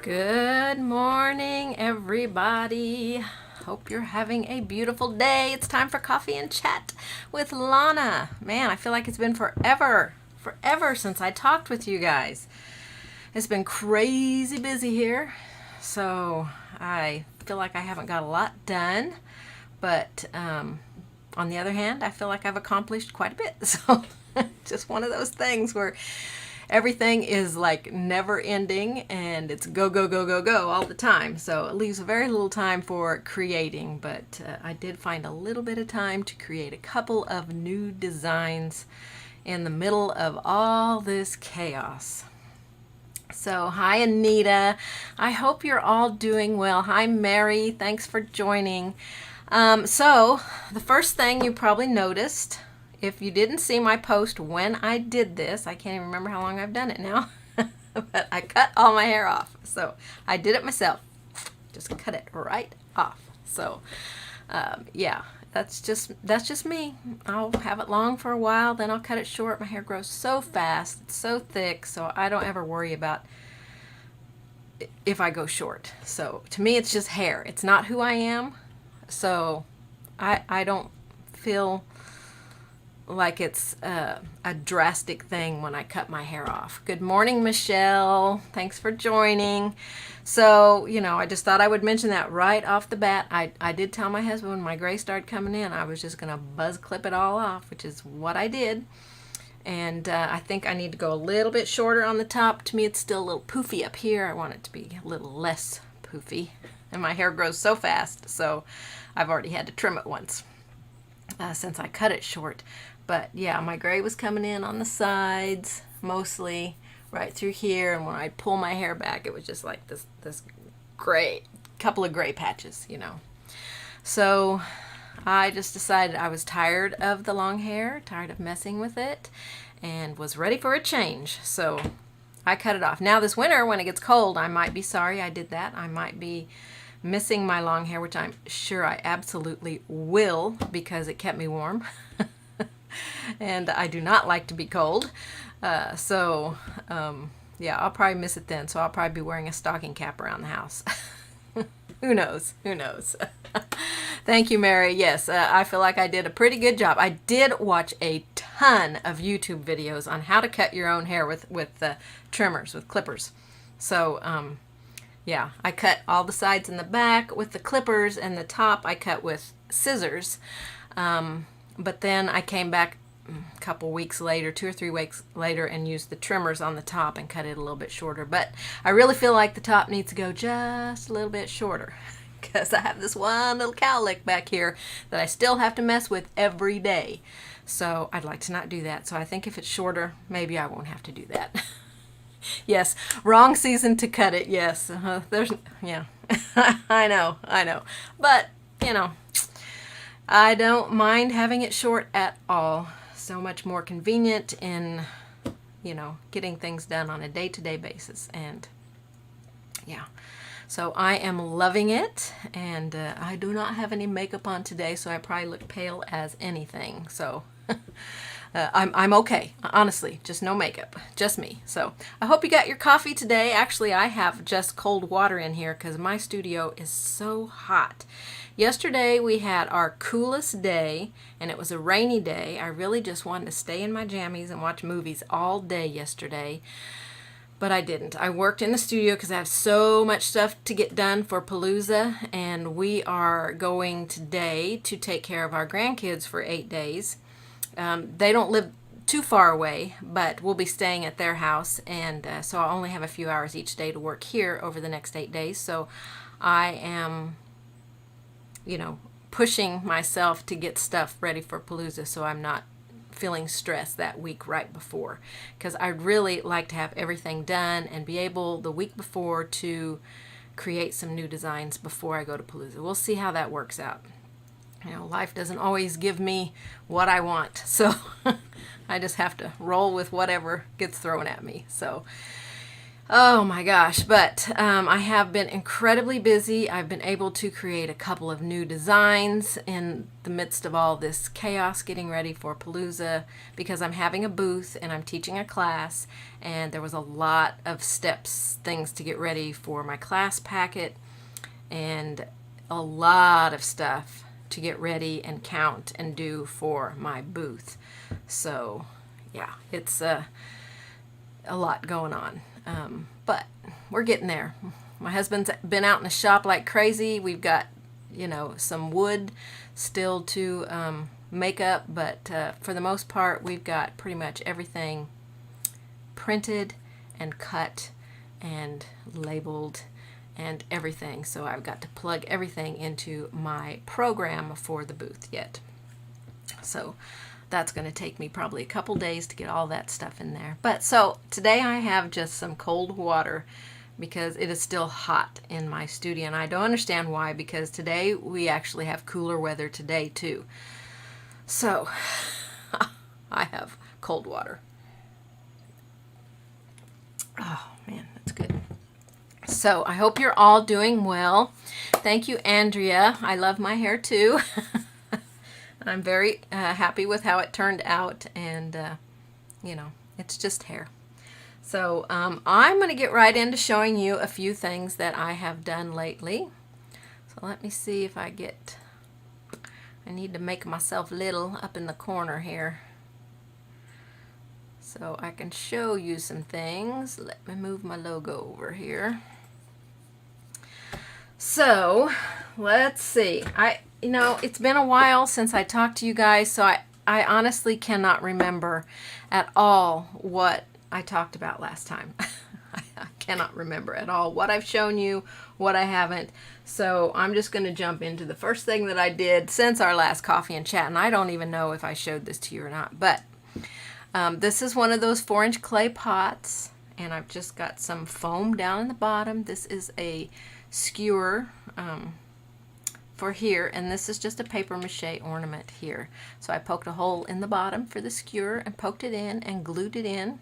Good morning, everybody. Hope you're having a beautiful day. It's time for coffee and chat with Lonna. Man, I feel like it's been forever since I talked with you guys. It's been crazy busy here, so I feel like I haven't got a lot done. But on the other hand, I feel like I've accomplished quite a bit. So just one of those things where everything is like never ending and it's go, go, go, go, go all the time. So it leaves very little time for creating, but I did find a little bit of time to create a couple of new designs in the middle of all this chaos. So hi Anita, I hope you're all doing well. Hi Mary, thanks for joining. So the first thing you probably noticed, if you didn't see my post when I did this, I can't even remember how long I've done it now, but I cut all my hair off. So I did it myself, just cut it right off. So yeah, that's just me. I'll have it long for a while, then I'll cut it short. My hair grows so fast, it's so thick, so I don't ever worry about if I go short. So to me, it's just hair. It's not who I am. So I don't feel like it's a drastic thing when I cut my hair off. Good morning, Michelle. Thanks for joining. So, I just thought I would mention that right off the bat. I did tell my husband when my gray started coming in, I was just going to buzz clip it all off, which is what I did. And I think I need to go a little bit shorter on the top. To me, it's still a little poofy up here. I want it to be a little less poofy. And my hair grows so fast, so I've already had to trim it once since I cut it short. But yeah, my gray was coming in on the sides, mostly right through here. And when I'd pull my hair back, it was just like this gray, couple of gray patches, So I just decided I was tired of the long hair, tired of messing with it, and was ready for a change. So I cut it off. Now this winter, when it gets cold, I might be sorry I did that. I might be missing my long hair, which I'm sure I absolutely will because it kept me warm. And I do not like to be cold. Yeah, I'll probably miss it then. So I'll probably be wearing a stocking cap around the house. Who knows? Who knows? Thank you, Mary. Yes, I feel like I did a pretty good job. I did watch a ton of YouTube videos on how to cut your own hair with trimmers, with clippers. So, yeah, I cut all the sides and the back with the clippers, and the top I cut with scissors. But then I came back a couple weeks later, 2 or 3 weeks later, and used the trimmers on the top and cut it a little bit shorter. But I really feel like the top needs to go just a little bit shorter because I have this one little cowlick back here that I still have to mess with every day. So I'd like to not do that. So I think if it's shorter, maybe I won't have to do that. Yes, wrong season to cut it. Yes, yeah, I know. But, I don't mind having it short at all. So much more convenient in, getting things done on a day-to-day basis. And yeah, so I am loving it. And I do not have any makeup on today, so I probably look pale as anything. So I'm okay, honestly, just no makeup, just me. So I hope you got your coffee today. Actually, I have just cold water in here because my studio is so hot. Yesterday we had our coolest day, and it was a rainy day. I really just wanted to stay in my jammies and watch movies all day yesterday, but I didn't. I worked in the studio because I have so much stuff to get done for Palooza, and we are going today to take care of our grandkids for 8 days. They don't live too far away, but we'll be staying at their house, and so I'll only have a few hours each day to work here over the next 8 days. So I am pushing myself to get stuff ready for Palooza so I'm not feeling stressed that week right before, because I'd really like to have everything done and be able the week before to create some new designs before I go to Palooza. We'll see how that works out. Life doesn't always give me what I want, so I just have to roll with whatever gets thrown at me. So Oh my gosh, but I have been incredibly busy. I've been able to create a couple of new designs in the midst of all this chaos getting ready for Palooza because I'm having a booth and I'm teaching a class, and there was a lot of steps, things to get ready for my class packet, and a lot of stuff to get ready and count and do for my booth. So yeah, it's a lot going on. But we're getting there. My husband's been out in the shop like crazy. We've got, some wood still to make up, but for the most part, we've got pretty much everything printed and cut and labeled and everything. So I've got to plug everything into my program for the booth yet. So that's going to take me probably a couple days to get all that stuff in there. But so today I have just some cold water because it is still hot in my studio, and I don't understand why, because today we actually have cooler weather today too. So I have cold water. Oh man, that's good. So I hope you're all doing well. Thank you, Andrea. I love my hair too. I'm very happy with how it turned out, and it's just hair. So I'm going to get right into showing you a few things that I have done lately. So let me see if I need to make myself little up in the corner here so I can show you some things. Let me move my logo over here. So let's see. It's been a while since I talked to you guys, so I honestly cannot remember at all what I talked about last time. I cannot remember at all what I've shown you, what I haven't. So I'm just going to jump into the first thing that I did since our last coffee and chat, and I don't even know if I showed this to you or not, but this is one of those 4-inch clay pots, and I've just got some foam down in the bottom. This is a skewer for here, and this is just a paper mache ornament here. So I poked a hole in the bottom for the skewer and poked it in and glued it in.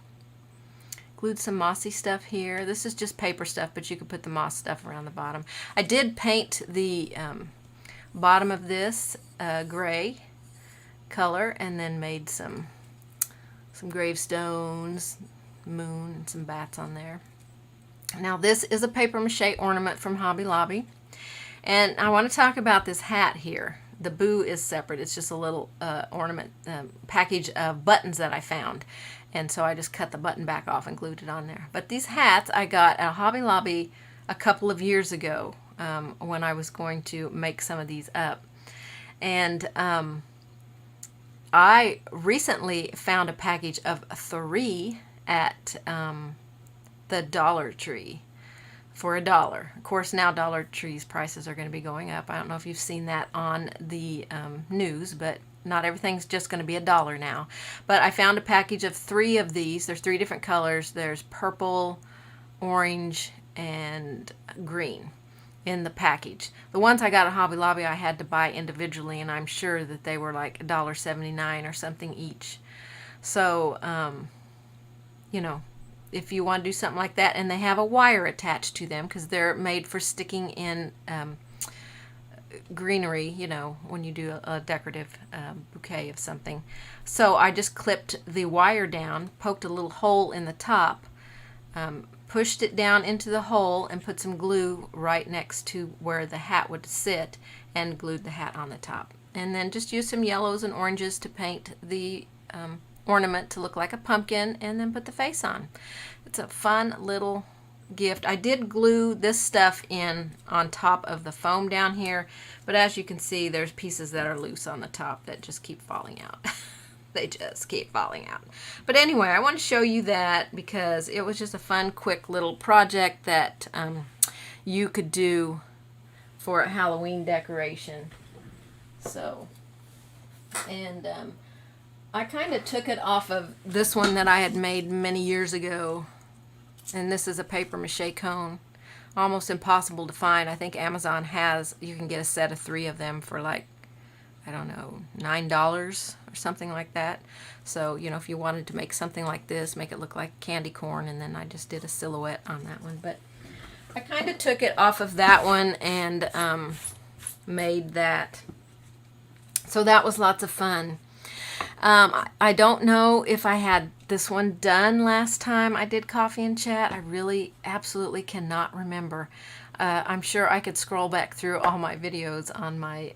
Glued some mossy stuff here. This is just paper stuff, but you could put the moss stuff around the bottom. I did paint the bottom of this gray color, and then made some gravestones, moon, and some bats on there. Now this is a paper mache ornament from Hobby Lobby, and I want to talk about this hat here. The boo is separate. It's just a little ornament package of buttons that I found, and so I just cut the button back off and glued it on there. But these hats I got at Hobby Lobby a couple of years ago when I was going to make some of these up, and I recently found a package of 3 at the Dollar Tree for $1. Of course, now Dollar Tree's prices are going to be going up. I don't know if you've seen that on the news, but not everything's just going to be $1 now. But I found a package of 3 of these. There's 3 different colors. There's purple, orange, and green in the package. The ones I got at Hobby Lobby I had to buy individually, and I'm sure that they were like $1.79 or something each. So, if you want to do something like that, and they have a wire attached to them because they're made for sticking in greenery, when you do a decorative bouquet of something. So I just clipped the wire down, poked a little hole in the top, pushed it down into the hole, and put some glue right next to where the hat would sit, and glued the hat on the top. And then just used some yellows and oranges to paint the ornament to look like a pumpkin, and then put the face on. It's a fun little gift. I did glue this stuff in on top of the foam down here, but as you can see, there's pieces that are loose on the top that just keep falling out. They just keep falling out. But anyway, I want to show you that because it was just a fun, quick little project that you could do for a Halloween decoration. So, and I kind of took it off of this one that I had made many years ago, and this is a paper mache cone. Almost impossible to find. I think Amazon has, you can get a set of 3 of them for like, I don't know, $9 or or something like that. So, you know, if you wanted to make something like this, make it look like candy corn, and then I just did a silhouette on that one. But I kind of took it off of that one and made that. So that was lots of fun. I don't know if I had this one done last time I did Coffee and Chat. I really absolutely cannot remember. I'm sure I could scroll back through all my videos on my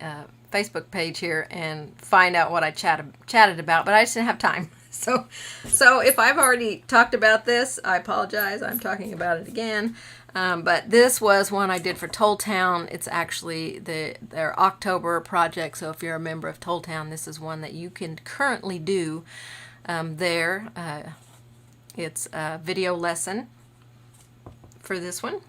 Facebook page here and find out what I chatted about, but I just didn't have time. So if I've already talked about this, I apologize. I'm talking about it again. But this was one I did for Toll Town. It's actually their October project. So if you're a member of Toll Town, this is one that you can currently do there. It's a video lesson for this one.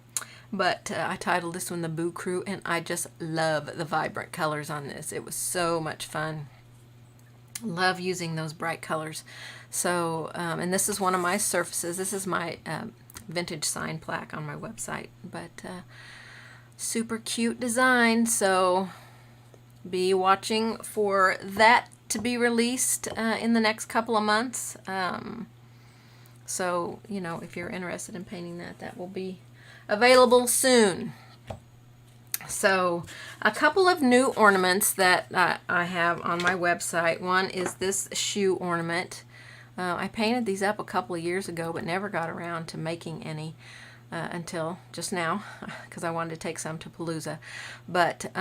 But I titled this one The Boo Crew, and I just love the vibrant colors on this. It was so much fun. Love using those bright colors. So, and this is one of my surfaces. This is my vintage sign plaque on my website. But super cute design. So be watching for that to be released in the next couple of months. So, you know, if you're interested in painting that, that will be available soon. So a couple of new ornaments that I have on my website. One is this shoe ornament. I painted these up a couple of years ago, but never got around to making any until just now, because I wanted to take some to Palooza. But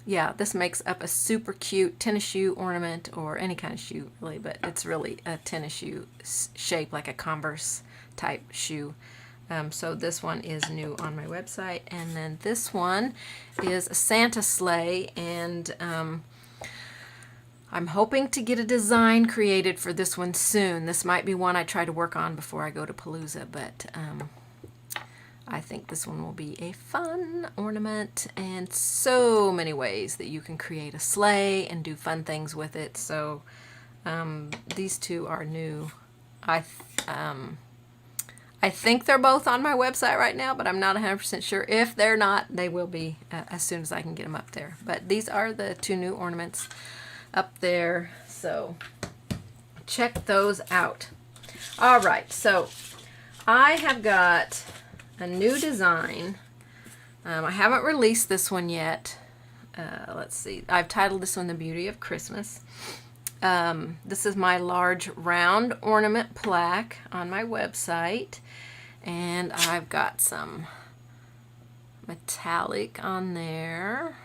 yeah, this makes up a super cute tennis shoe ornament, or any kind of shoe really, but it's really a tennis shoe shape, like a Converse type shoe. So this one is new on my website. And then this one is a Santa sleigh, and I'm hoping to get a design created for this one soon. This might be one I try to work on before I go to Palooza, but I think this one will be a fun ornament, and so many ways that you can create a sleigh and do fun things with it. So these two are new. I think they're both on my website right now, but I'm not 100% sure. If they're not, they will be as soon as I can get them up there. But these are the two new ornaments up there, so check those out. All right, so I have got a new design. I haven't released this one yet. Let's see. I've titled this one The Beauty of Christmas. This is my large round ornament plaque on my website, and I've got some metallic on there.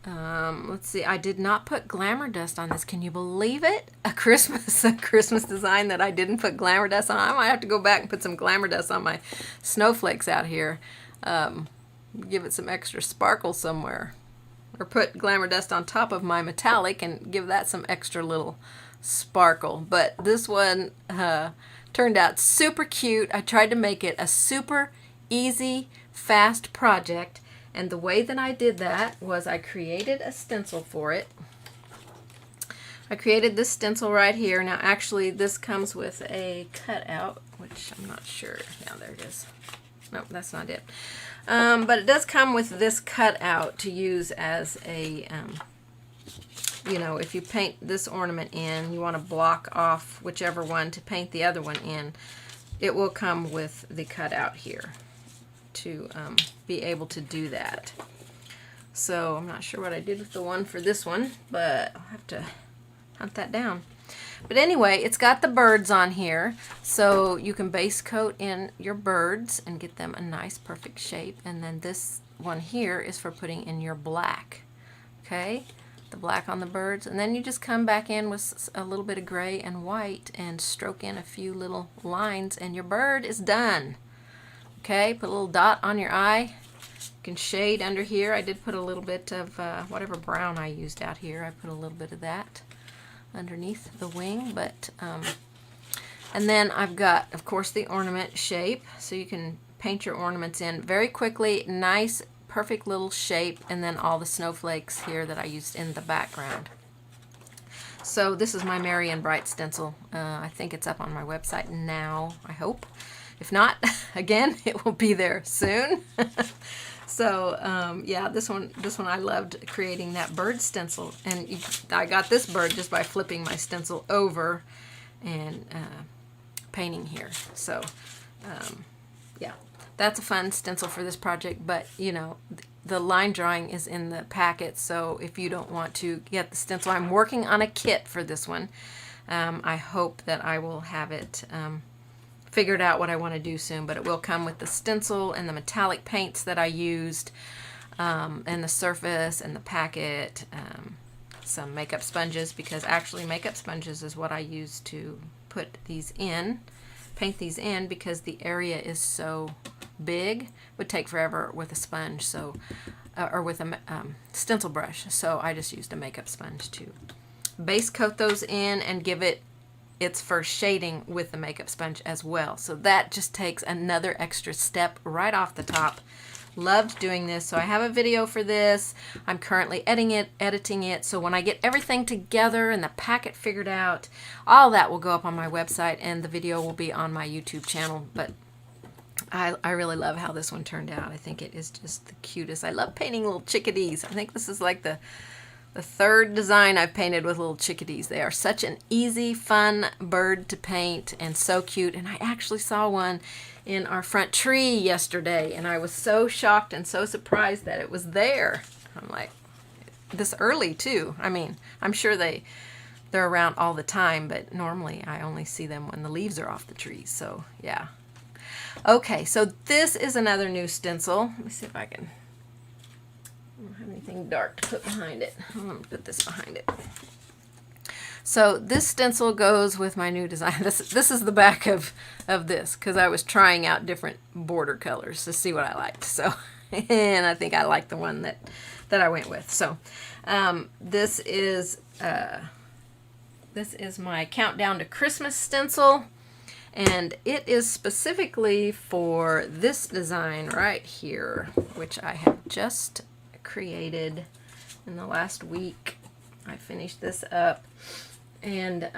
Let's see, I did not put glamour dust on this. Can you believe it? A Christmas design that I didn't put glamour dust on. I might have to go back and put some glamour dust on my snowflakes out here. Give it some extra sparkle somewhere. Or put glamour dust on top of my metallic and give that some extra little sparkle. But this one turned out super cute. I tried to make it a super easy, fast project. And the way that I did that was I created a stencil for it. I created this stencil right here. Now actually this comes with a cutout, which I'm not sure. Now there it is. Nope, that's not it. But it does come with this cutout to use as a, you know, if you paint this ornament in, you want to block off whichever one to paint the other one in, it will come with the cutout here to be able to do that. So I'm not sure what I did with the one for this one, but I'll have to hunt that down. But anyway, it's got the birds on here, so you can base coat in your birds and get them a nice perfect shape. And then this one here is for putting in your black. Okay, the black on the birds, and then you just come back in with a little bit of gray and white and stroke in a few little lines, and your bird is done. Okay, put a little dot on your eye. You can shade under here. I did put a little bit of whatever brown I used out here. I put a little bit of that underneath the wing, but and then I've got, of course, the ornament shape, so you can paint your ornaments in very quickly. Nice, perfect little shape, and then all the snowflakes here that I used in the background. So this is my Merry and Bright stencil. I think it's up on my website now, I hope. If not, again, it will be there soon. So yeah, this one I loved creating that bird stencil, and I got this bird just by flipping my stencil over and painting here. So yeah, that's a fun stencil for this project. But you know, the line drawing is in the packet, so if you don't want to get the stencil, I'm working on a kit for this one. I hope that I will have it figured out what I want to do soon, but it will come with the stencil and the metallic paints that I used, and the surface and the packet, some makeup sponges, because actually makeup sponges is what I use to put these in, paint these in, because the area is so big. It would take forever with a sponge, so or with a stencil brush, so I just used a makeup sponge to base coat those in and give it its first shading with the makeup sponge as well. So that just takes another extra step right off the top. Loved doing this. So I have a video for this. I'm currently editing it. So when I get everything together and the packet figured out, all that will go up on my website, and the video will be on my YouTube channel. But I really love how this one turned out. I think it is just the cutest. I love painting little chickadees. I think this is like the third design I've painted with little chickadees. They are such an easy, fun bird to paint and so cute. And I actually saw one in our front tree yesterday, and I was so shocked and so surprised that it was there. I'm like, this early too. I mean, I'm sure they're around all the time, but normally I only see them when the leaves are off the trees. So yeah. Okay, so this is another new stencil. Let me see if I can. I don't have anything dark to put behind it. I'm going to put this behind it. So this stencil goes with my new design. This is the back of this, because I was trying out different border colors to see what I liked. So, and I think I like the one that I went with. So this is my Countdown to Christmas stencil, and it is specifically for this design right here, which I have just created in the last week. I finished this up, and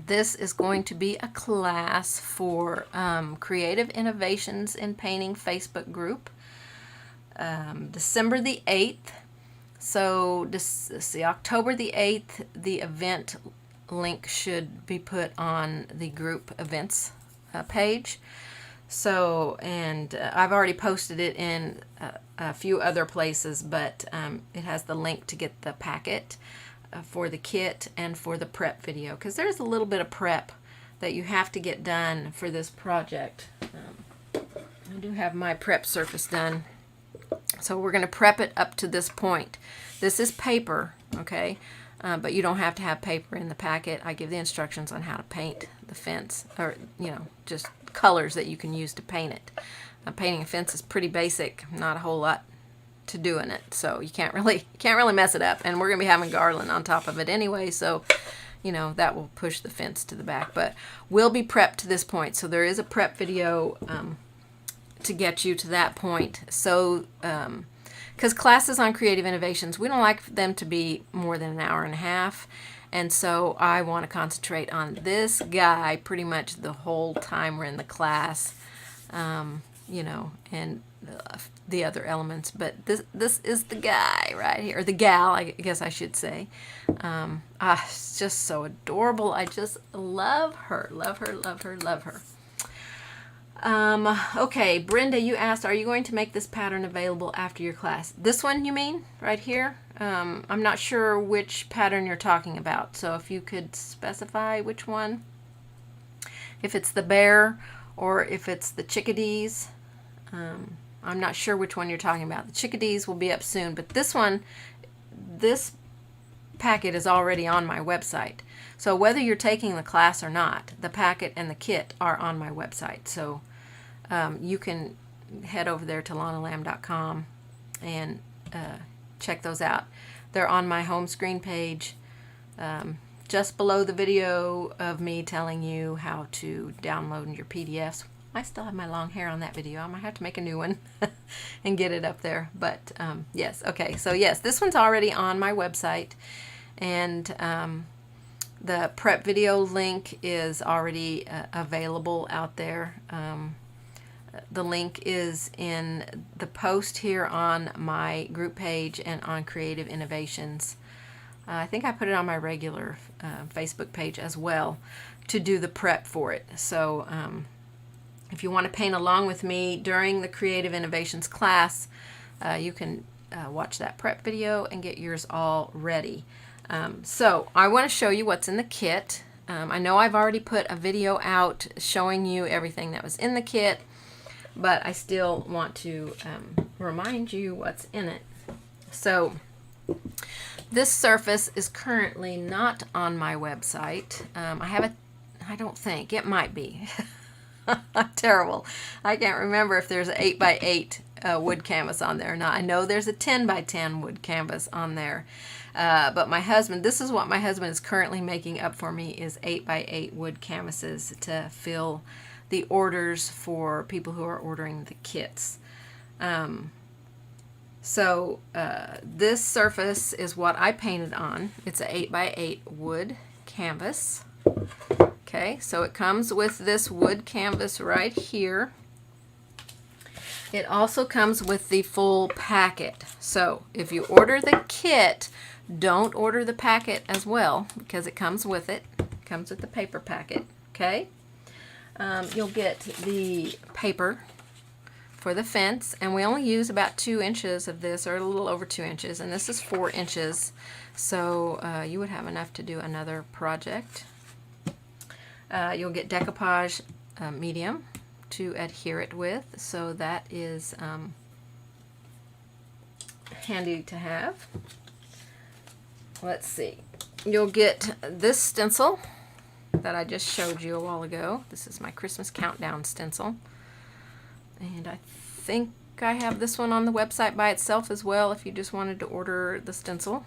this is going to be a class for Creative Innovations in Painting Facebook group, December the 8th. So let's see, October the 8th, the event link should be put on the group events page. So, and I've already posted it in a few other places, but it has the link to get the packet for the kit and for the prep video, because there's a little bit of prep that you have to get done for this project. I do have my prep surface done, so we're going to prep it up to this point. This is paper, okay, but you don't have to have paper in the packet. I give the instructions on how to paint the fence, or just colors that you can use to paint it. Painting a fence is pretty basic, not a whole lot to do in it, so you can't really mess it up. And we're gonna be having garland on top of it anyway, so that will push the fence to the back. But we'll be prepped to this point, so there is a prep video to get you to that point. So because classes on Creative Innovations, we don't like them to be more than an hour and a half. And so I want to concentrate on this guy pretty much the whole time we're in the class, and the other elements. But this is the guy right here, or the gal, I guess I should say. It's just so adorable. I just love her, love her, love her, love her. Okay, Brenda, you asked, are you going to make this pattern available after your class? This one, you mean, right here? I'm not sure which pattern you're talking about, so if you could specify which one, if it's the bear or if it's the chickadees. I'm not sure which one you're talking about. The chickadees will be up soon, but this one, this packet is already on my website. So whether you're taking the class or not, the packet and the kit are on my website. So you can head over there to lonnalamb.com and check those out. They're on my home screen page, just below the video of me telling you how to download your PDFs. I still have my long hair on that video. I might have to make a new one and get it up there. But yes, okay. So yes, this one's already on my website, and the prep video link is already available out there. The link is in the post here on my group page and on Creative Innovations. I think I put it on my regular Facebook page as well to do the prep for it. So if you want to paint along with me during the Creative Innovations class, you can watch that prep video and get yours all ready. So I want to show you what's in the kit. I know I've already put a video out showing you everything that was in the kit, but I still want to remind you what's in it. So this surface is currently not on my website. I don't think, it might be. I'm terrible. I can't remember if there's an 8x8 wood canvas on there or not. I know there's a 10x10 wood canvas on there. But my husband, this is what my husband is currently making up for me, is 8x8 wood canvases to fill the orders for people who are ordering the kits. This surface is what I painted on. It's an 8x8 wood canvas. Okay, so it comes with this wood canvas right here. It also comes with the full packet. So if you order the kit, don't order the packet as well, because it comes with it. It comes with the paper packet, okay? You'll get the paper for the fence, and we only use about 2 inches of this, or a little over 2 inches, and this is 4 inches, so you would have enough to do another project. You'll get decoupage medium to adhere it with, so that is handy to have. Let's see. You'll get this stencil that I just showed you a while ago. This is my Christmas countdown stencil. And I think I have this one on the website by itself as well if you just wanted to order the stencil.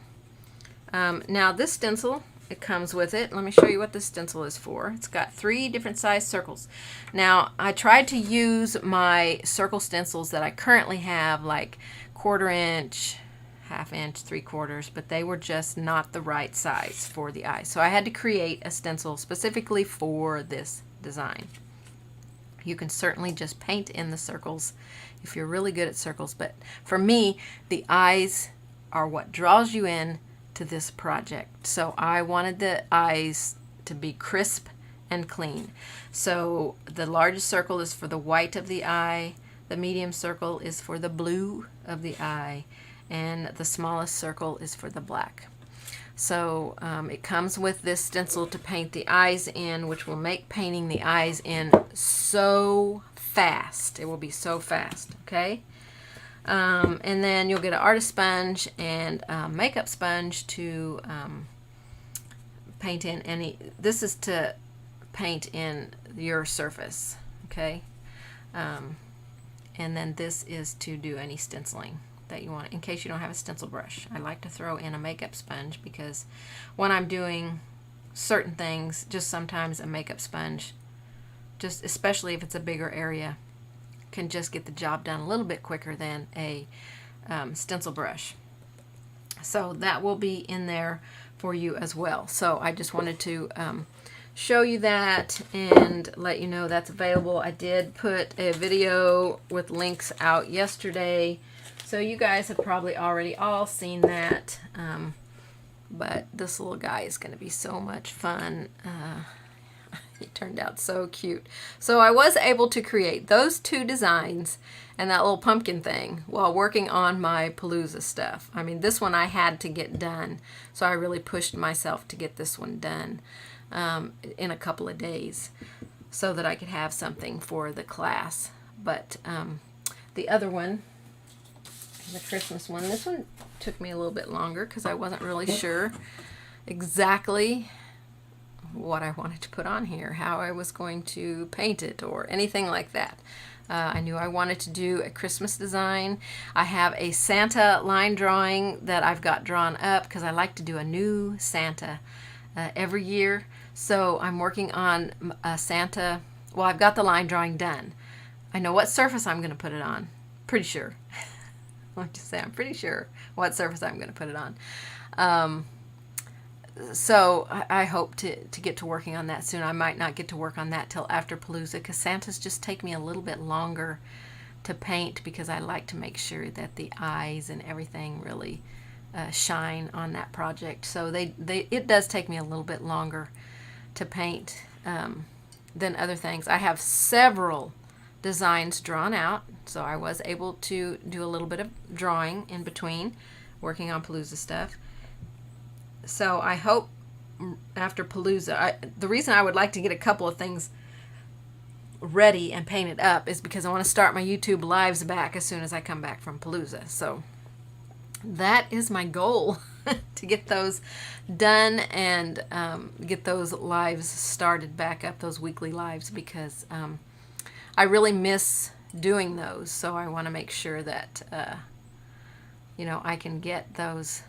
Now this stencil, it comes with it. Let me show you what this stencil is for. It's got 3 different size circles. Now I tried to use my circle stencils that I currently have, like 1/4 inch, 1/2 inch, 3/4, but they were just not the right size for the eye. So I had to create a stencil specifically for this design. You can certainly just paint in the circles if you're really good at circles, but for me, the eyes are what draws you in to this project. So I wanted the eyes to be crisp and clean. So the largest circle is for the white of the eye, the medium circle is for the blue of the eye, and the smallest circle is for the black. So it comes with this stencil to paint the eyes in, which will make painting the eyes in so fast. It will be so fast, okay? And then you'll get an artist sponge and a makeup sponge to paint in any. This is to paint in your surface, okay? And then this is to do any stenciling that you want, in case you don't have a stencil brush. I like to throw in a makeup sponge because when I'm doing certain things, just sometimes a makeup sponge, just especially if it's a bigger area, can just get the job done a little bit quicker than a stencil brush. So that will be in there for you as well. So I just wanted to show you that and let you know that's available. I did put a video with links out yesterday, so you guys have probably already all seen that, but this little guy is going to be so much fun. He turned out so cute. So I was able to create those 2 designs and that little pumpkin thing while working on my Palooza stuff. I mean, this one I had to get done, so I really pushed myself to get this one done in a couple of days so that I could have something for the class. But the other one, the Christmas one, this one took me a little bit longer because I wasn't really sure exactly what I wanted to put on here, how I was going to paint it or anything like that. I knew I wanted to do a Christmas design. I have a Santa line drawing that I've got drawn up because I like to do a new Santa every year. So I'm working on a Santa. Well, I've got the line drawing done. I know what surface I'm going to put it on. Pretty sure. I'll just say I'm pretty sure what surface I'm going to put it on. So I hope to get to working on that soon. I might not get to work on that till after Palooza, because Santas just take me a little bit longer to paint, because I like to make sure that the eyes and everything really shine on that project. So it does take me a little bit longer to paint than other things. I have several designs drawn out, so I was able to do a little bit of drawing in between working on Palooza stuff. So I hope after Palooza, the reason I would like to get a couple of things ready and painted up is because I want to start my YouTube lives back as soon as I come back from Palooza. So that is my goal, to get those done and get those lives started back up, those weekly lives, because I really miss doing those. So I want to make sure that I can get those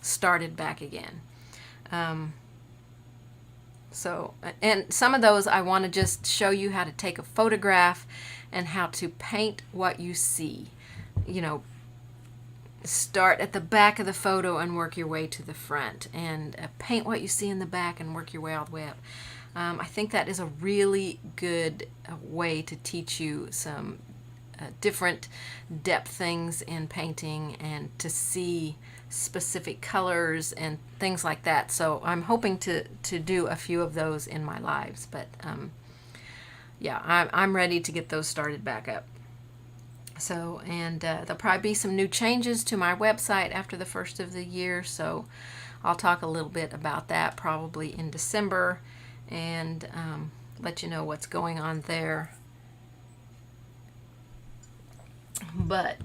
started back again. And some of those I want to just show you how to take a photograph and how to paint what you see. Start at the back of the photo and work your way to the front, and paint what you see in the back and work your way all the way up. I think that is a really good way to teach you some different depth things in painting, and to see specific colors and things like that. So I'm hoping to do a few of those in my lives, but yeah, I'm ready to get those started back up. So, and there'll probably be some new changes to my website after the first of the year, so I'll talk a little bit about that probably in December, and let you know what's going on there. But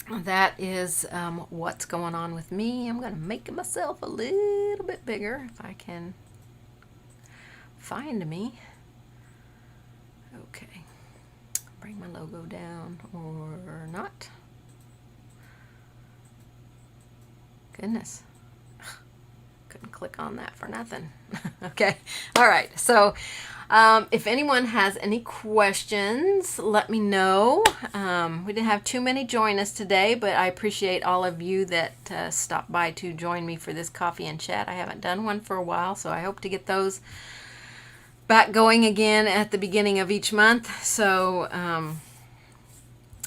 that is what's going on with me. I'm going to make myself a little bit bigger if I can find me. Okay. Bring my logo down or not. Goodness. Couldn't click on that for nothing. Okay. All right. So if anyone has any questions, let me know. We didn't have too many join us today, but I appreciate all of you that stopped by to join me for this coffee and chat. I haven't done one for a while, so I hope to get those back going again at the beginning of each month. So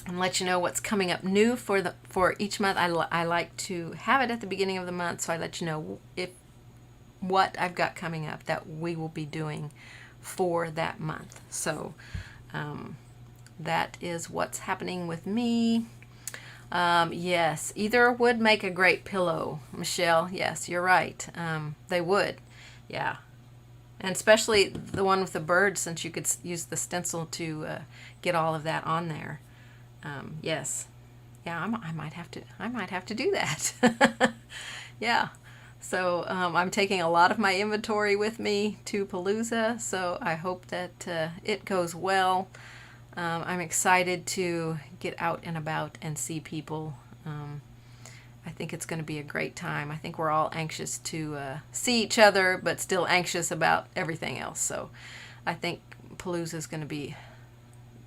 and let you know what's coming up new for each month. I like to have it at the beginning of the month, so I let you know what I've got coming up that we will be doing for that month. So that is what's happening with me. Yes, either would make a great pillow, Michelle. Yes, you're right. They would. Yeah. And especially the one with the bird, since you could use the stencil to get all of that on there. Yes. Yeah, I might have to do that. Yeah. So I'm taking a lot of my inventory with me to Palooza, so I hope that it goes well. I'm excited to get out and about and see people. I think it's going to be a great time. I think we're all anxious to see each other, but still anxious about everything else. So I think Palooza is going to be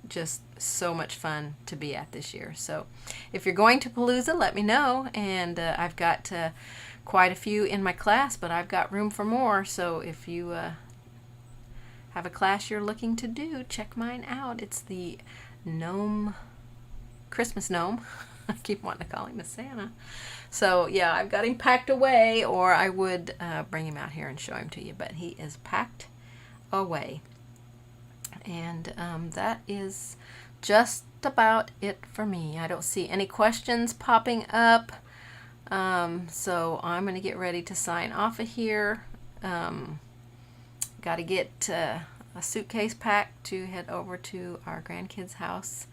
just so much fun to be at this year. So if you're going to Palooza, let me know. And I've got quite a few in my class, but I've got room for more. So if you have a class you're looking to do, check mine out. It's the Christmas gnome. I keep wanting to call him a Santa. So yeah, I've got him packed away, or I would bring him out here and show him to you, but he is packed away. And that is just about it for me. I don't see any questions popping up. So I'm going to get ready to sign off of here. Got to get a suitcase packed to head over to our grandkids' house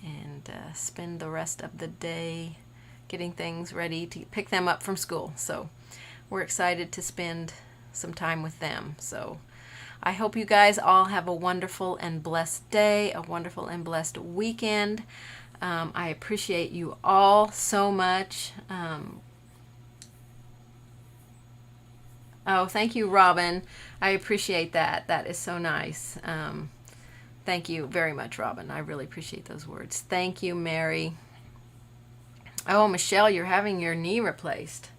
and spend the rest of the day getting things ready to pick them up from school. So we're excited to spend some time with them. So I hope you guys all have a wonderful and blessed day, a wonderful and blessed weekend. I appreciate you all so much. Oh, thank you, Robin. I appreciate that. That is so nice. Thank you very much, Robin. I really appreciate those words. Thank you, Mary. Oh, Michelle, you're having your knee replaced.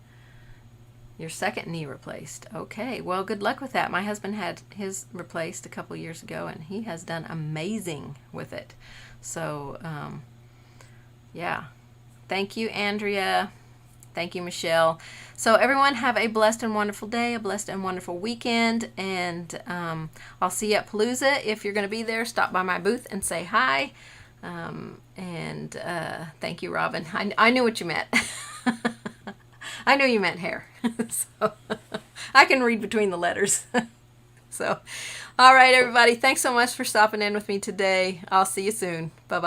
Your second knee replaced. Okay, well, good luck with that. My husband had his replaced a couple years ago, and he has done amazing with it. So, yeah. Thank you, Andrea. Thank you, Michelle. So, everyone, have a blessed and wonderful day, a blessed and wonderful weekend, and I'll see you at Palooza. If you're going to be there, stop by my booth and say hi. And thank you, Robin. I knew what you meant. I knew you meant hair. So I can read between the letters. So, all right, everybody. Thanks so much for stopping in with me today. I'll see you soon. Bye-bye.